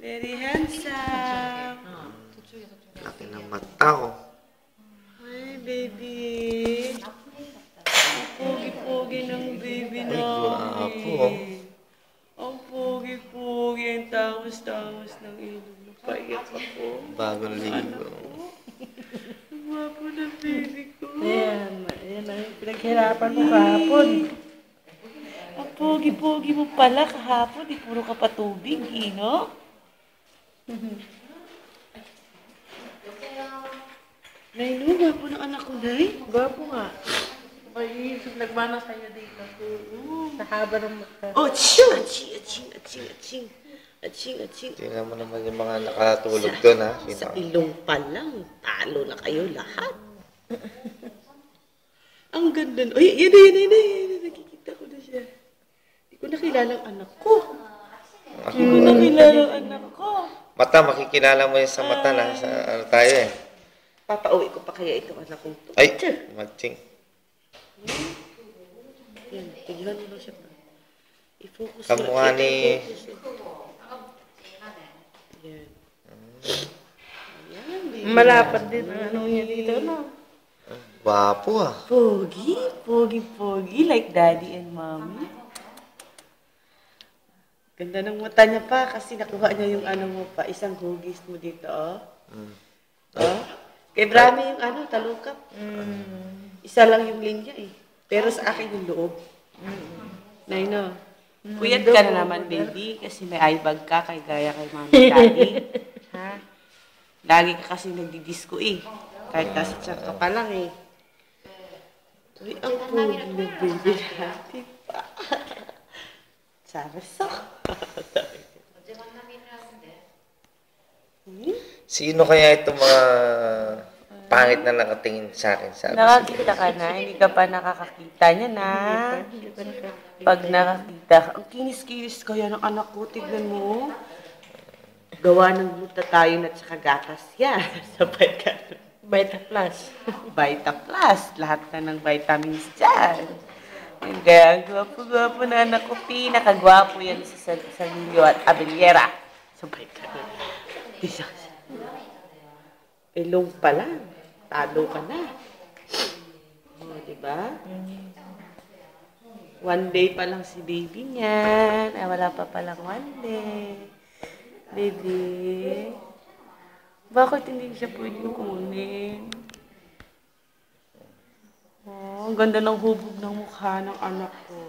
Very handsome. Laki ng mata ko. Hi, baby. Ang pogi-pogi ng baby Ay, namin. gwapo. Ang pogi-pogi. Ang tangos-tangos ng ilong. Napaiyak ako. Bagong ligo. Ang gwapo ng baby ko. Ayan ang pinaghirapan mo kahapon. Ang pogi-pogi mo pala kahapon. Di puro ka patubig, no? Nay, no? Gwapo ng anak ko, Nay. Gwapo nga. May nagmana sa'yo dito. Sa haba ng mata. Oh, aching! Aching! Tingnan mo naman yung mga nakatulog doon, ha? Sa ilong pa lang, talo na kayo lahat. Ang ganda. Uy, yan na. Nakikita ko na siya. Hindi ko nakilala ang anak ko. Hindi ko nakilala ang anak ko. Mata, makikilala mo yun sa mata na. Sa ano tayo eh. Papauwi ko pa kaya itong anak kong to. Ay, matching. Yan, tignan mo na siya pa. I-focus Kamukha ni... Yan. Yan, baby. Malapad din ang ano niya dito, no? Gwapo ah. Pogi, like daddy and mommy. Ganda ng mata niya pa kasi nakuha niya yung ano mo pa, isang hugis mo dito, oh. Oh. Kay Brami yung ano, talukap. Isa lang yung linya eh. Pero sa akin yung loob. Nay, no? Puyat ka na naman, baby, kasi may eye bag ka kay gaya kay mami daddy. Ha? Lagi ka kasi nagdi-disco eh. Kahit nasa chat ka pa lang eh. Uy, ang pogi ng baby natin pa. Sarasa. Sino kaya itong mga pangit na nakatingin sa akin? Sabi Nakakita ka na, hindi ka pa nakakakita niya na. Pag nakakita ka, ang kinis-kinis kaya ng anak ko, tignan mo. Gawa ng glutathione at saka gatas yan. Sabay ka. Vita Plus. Vita Plus, lahat na ng vitamins dyan. Yung kaya, gwapo-gwapo na anak ko, pinakagwapo yan sa Sanilio at Abellera. Sabay ka. Ilong pa lang. Talo ka na. O, diba? One day pa lang si baby niyan. Ay, wala pa palang one day. Baby. Bakit hindi siya pwedeng kunin? Oh, ang ganda ng hubog ng mukha ng anak ko.